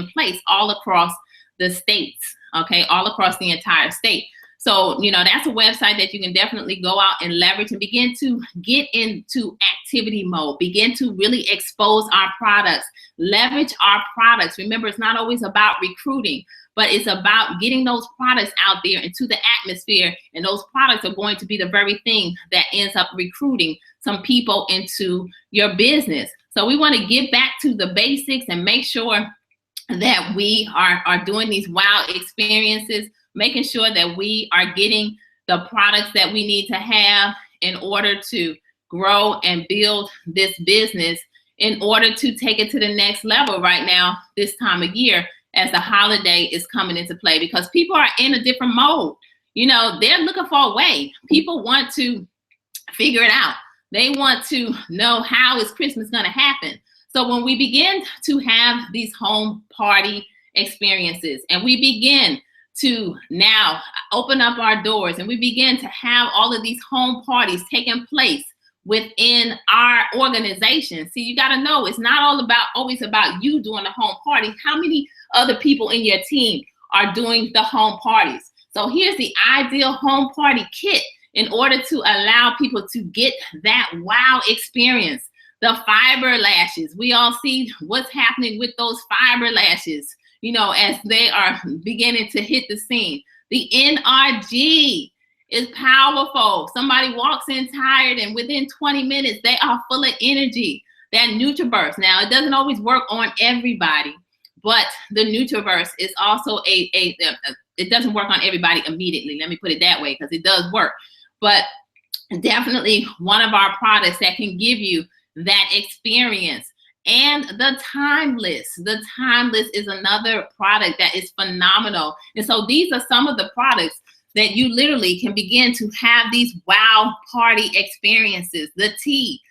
place all across the states, okay, all across the entire state. So, that's a website that you can definitely go out and leverage and begin to get into activity mode, begin to really expose our products, leverage our products. Remember, it's not always about recruiting, but it's about getting those products out there into the atmosphere. And those products are going to be the very thing that ends up recruiting some people into your business. So we want to get back to the basics and make sure that we are doing these wow experiences, making sure that we are getting the products that we need to have in order to grow and build this business, in order to take it to the next level right now, this time of year, as the holiday is coming into play, because people are in a different mode. They're looking for a way. People want to figure it out. They want to know, how is Christmas going to happen? So when we begin to have these home party experiences, and we begin to now open up our doors, and we begin to have all of these home parties taking place within our organization. See, you got to know, it's not always about you doing the home party. How many other people in your team are doing the home parties? So here's the ideal home party kit in order to allow people to get that wow experience. The fiber lashes, we all see what's happening with those fiber lashes, as they are beginning to hit the scene. The NRG is powerful. Somebody walks in tired, and within 20 minutes, they are full of energy. that NutriBurst. Now, it doesn't always work on everybody, but the NutriBurst is also it doesn't work on everybody immediately. Let me put it that way, because it does work. But definitely one of our products that can give you that experience. And the Timeless. The Timeless is another product that is phenomenal. And so these are some of the products that you literally can begin to have these wow party experiences. The tea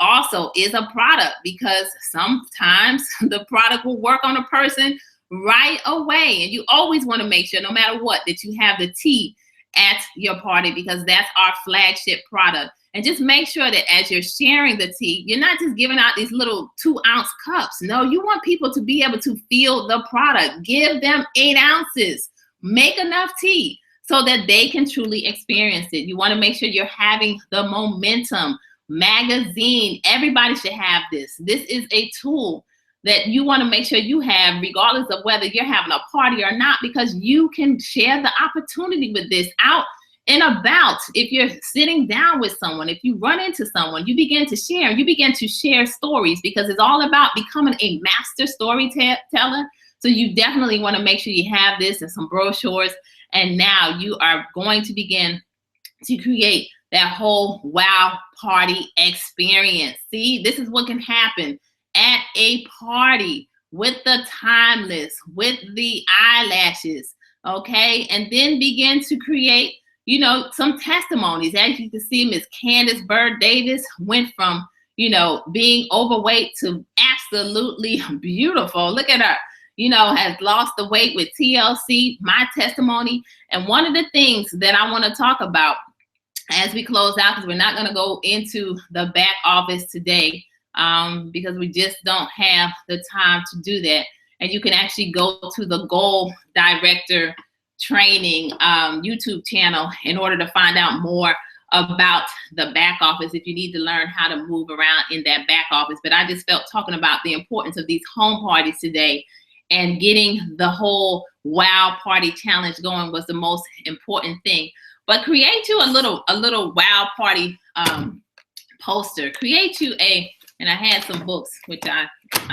also is a product, because sometimes the product will work on a person right away. And you always want to make sure, no matter what, that you have the tea at your party, because that's our flagship product. And just make sure that as you're sharing the tea, you're not just giving out these little 2-ounce cups. No, you want people to be able to feel the product. Give them 8 ounces. Make enough tea so that they can truly experience it. You want to make sure you're having the momentum magazine. Everybody should have this. This is a tool that you want to make sure you have, regardless of whether you're having a party or not, because you can share the opportunity with this out and about. If you're sitting down with someone, if you run into someone, you begin to share. You begin to share stories, because it's all about becoming a master storyteller. So you definitely want to make sure you have this and some brochures. And now you are going to begin to create that whole wow party experience. See, this is what can happen at a party with the Timeless, with the eyelashes, okay? And then begin to create, you know, some testimonies. As you can see, Miss Candace Bird Davis went from, you know, being overweight to absolutely beautiful. Look at her. You know, has lost the weight with TLC, my testimony. And one of the things that I want to talk about as we close out, because we're not going to go into the back office today, because we just don't have the time to do that. And you can actually go to the Goal Director Training YouTube channel in order to find out more about the back office if you need to learn how to move around in that back office. But I just felt talking about the importance of these home parties today and getting the whole wow party challenge going was the most important thing. But create you a little wow party poster. Create you and I had some books, which I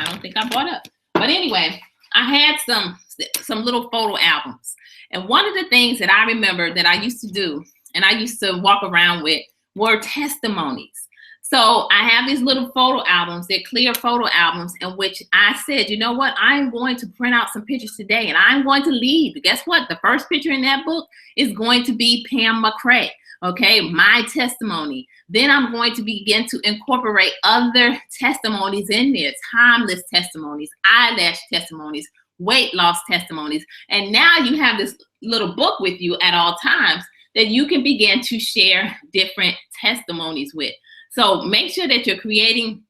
don't think I brought up. But anyway, I had some little photo albums. And one of the things that I remember that I used to do, and I used to walk around with, were testimonies. So I have these little photo albums, they're clear photo albums, in which I said, you know what, I'm going to print out some pictures today, and I'm going to lead. Guess what? The first picture in that book is going to be Pam McCray, okay, my testimony. Then I'm going to begin to incorporate other testimonies in there, timeless testimonies, eyelash testimonies, weight loss testimonies. And now you have this little book with you at all times that you can begin to share different testimonies with. So make sure that you're creating,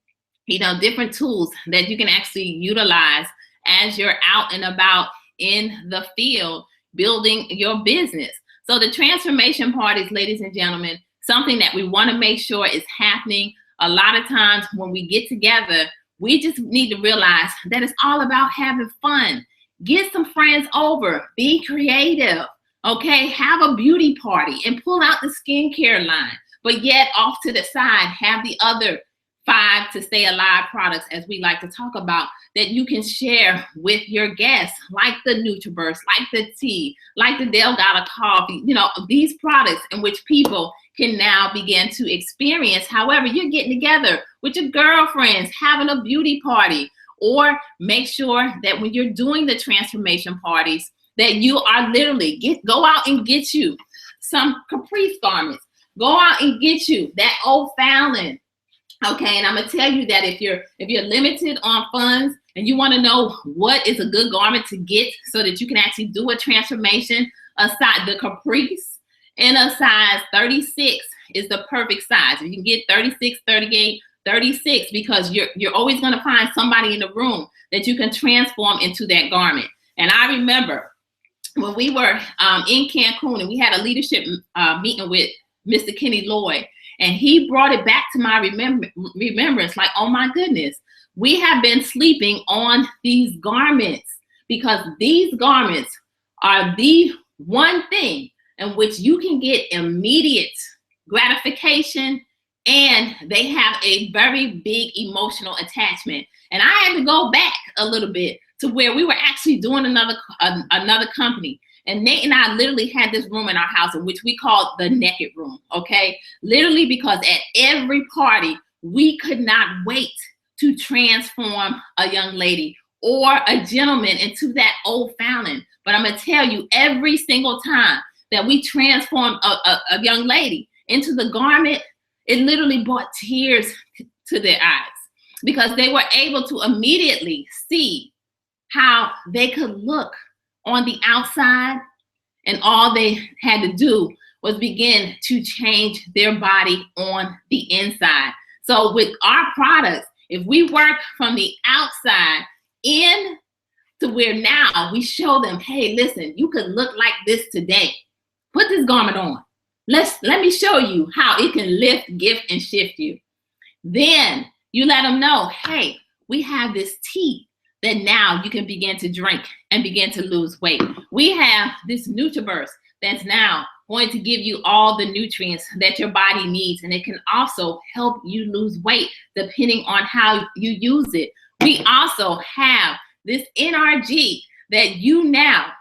you know, different tools that you can actually utilize as you're out and about in the field building your business. So the transformation parties, ladies and gentlemen, something that we want to make sure is happening. A lot of times when we get together, we just need to realize that it's all about having fun. Get some friends over, be creative, okay? Have a beauty party and pull out the skincare line. But yet off to the side, have the other 5 to stay alive products, as we like to talk about, that you can share with your guests, like the NutriBurst, like the tea, like the Delgado coffee, you know, these products in which people can now begin to experience. However, you're getting together with your girlfriends, having a beauty party, or make sure that when you're doing the transformation parties, that you are literally go out and get you some Caprice garments. Go out and get you that old Fallon. Okay, and I'm gonna tell you that if you're limited on funds and you want to know what is a good garment to get so that you can actually do a transformation, the Caprice in a size 36 is the perfect size. You can get 36, 38, 36, because you're always going to find somebody in the room that you can transform into that garment. And I remember when we were in Cancun and we had a leadership meeting with Mr. Kenny Lloyd, and he brought it back to my remembrance, like, oh my goodness, we have been sleeping on these garments, because these garments are the one thing in which you can get immediate gratification and they have a very big emotional attachment. And I had to go back a little bit to where we were actually doing another company. And Nate and I literally had this room in our house in which we called the naked room, okay? Literally because at every party, we could not wait to transform a young lady or a gentleman into that old Fallon. But I'm gonna tell you, every single time that we transformed a young lady into the garment, it literally brought tears to their eyes because they were able to immediately see how they could look on the outside, and all they had to do was begin to change their body on the inside. So with our products, if we work from the outside in to where now we show them, hey, listen, you could look like this today. Put this garment on. Let me show you how it can lift, gift, and shift you. Then you let them know, hey, we have this tea that now you can begin to drink and begin to lose weight. We have this Nutriverse that's now going to give you all the nutrients that your body needs, and it can also help you lose weight depending on how you use it. We also have this NRG that you now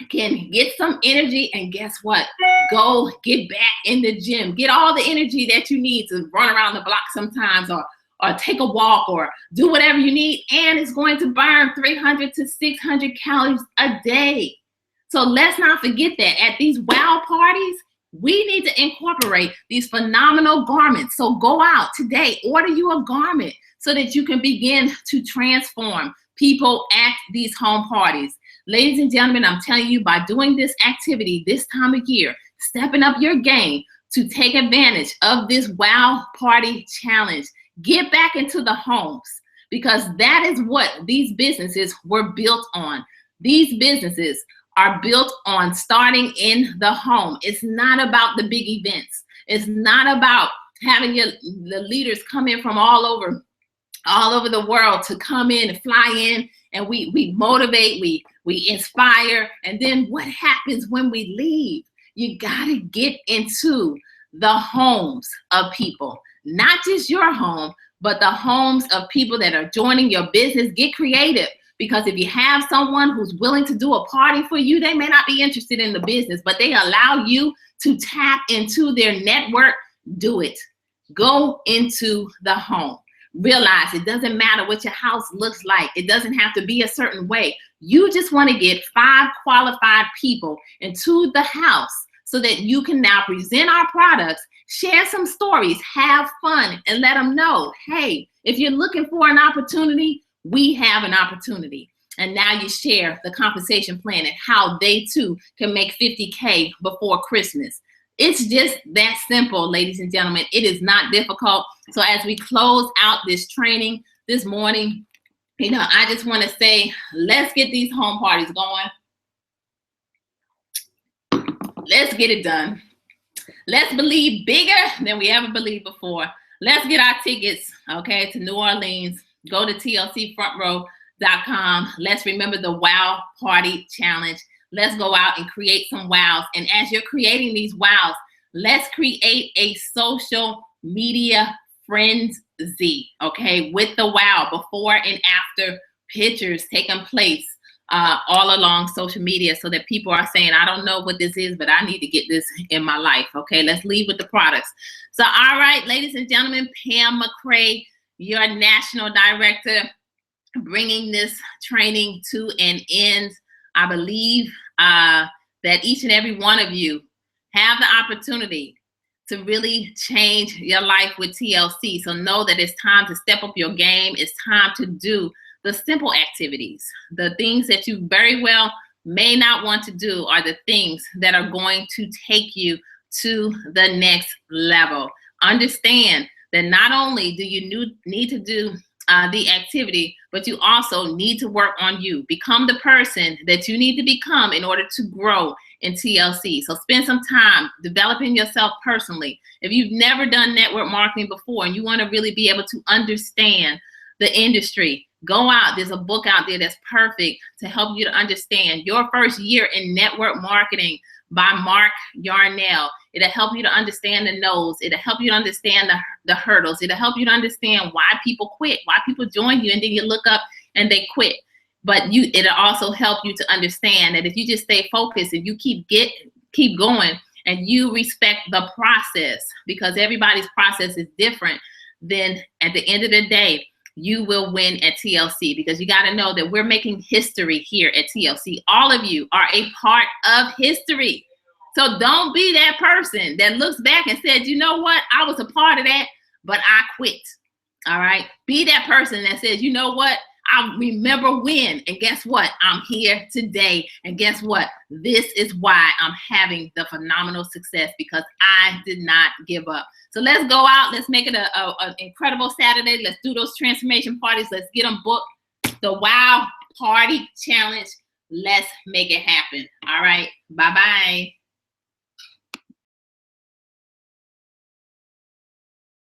can get some energy, and guess what? Go get back in the gym. Get all the energy that you need to run around the block sometimes, or take a walk, or do whatever you need, and it's going to burn 300 to 600 calories a day. So let's not forget that at these wow parties, we need to incorporate these phenomenal garments. So go out today, order you a garment so that you can begin to transform people at these home parties. Ladies and gentlemen, I'm telling you, by doing this activity this time of year, stepping up your game to take advantage of this wow party challenge, get back into the homes, because that is what these businesses were built on. These businesses are built on starting in the home. It's not about the big events. It's not about having the leaders come in from all over the world to come in and fly in, and we motivate, we inspire, and then what happens when we leave? You gotta get into the homes of people, not just your home, but the homes of people that are joining your business. Get creative, because if you have someone who's willing to do a party for you, they may not be interested in the business, but they allow you to tap into their network. Do it. Go into the home. Realize it doesn't matter what your house looks like. It doesn't have to be a certain way. You just want to get 5 qualified people into the house so that you can now present our products, share some stories, have fun, and let them know, hey, if you're looking for an opportunity, we have an opportunity. And now you share the compensation plan and how they too can make $50K before Christmas. It's just that simple, ladies and gentlemen. It is not difficult. So as we close out this training this morning, I just want to say, let's get these home parties going. Let's get it done. Let's believe bigger than we ever believed before. Let's get our tickets, okay, to New Orleans. Go to tlcfrontrow.com. Let's remember the Wow Party Challenge. Let's go out and create some wows. And as you're creating these wows, let's create a social media frenzy, okay, with the wow, before and after pictures taking place all along social media, so that people are saying, I don't know what this is, but I need to get this in my life. Okay, let's leave with the products. So, all right, ladies and gentlemen, Pam McCray, your national director, bringing this training to an end. I believe that each and every one of you have the opportunity to really change your life with TLC. So know that it's time to step up your game. It's time to do the simple activities. The things that you very well may not want to do are the things that are going to take you to the next level. Understand that not only do you need to do the activity, but you also need to work on you. Become the person that you need to become in order to grow in TLC. So spend some time developing yourself personally. If you've never done network marketing before and you want to really be able to understand the industry, go out. There's a book out there that's perfect to help you to understand. Your first year in network marketing by Mark Yarnell. It'll help you to understand the no's. It'll help you to understand the hurdles. It'll help you to understand why people quit, why people join you, and then you look up and they quit. But it'll also help you to understand that if you just stay focused and you keep going and you respect the process, because everybody's process is different, then at the end of the day, you will win at TLC, because you got to know that we're making history here at TLC. All of you are a part of history. So don't be that person that looks back and said, you know what, I was a part of that, but I quit. All right. Be that person that says, you know what, I remember when, and guess what? I'm here today. And guess what? This is why I'm having the phenomenal success, because I did not give up. So let's go out. Let's make it an incredible Saturday. Let's do those transformation parties. Let's get them booked. The Wow Party Challenge. Let's make it happen. All right. Bye-bye.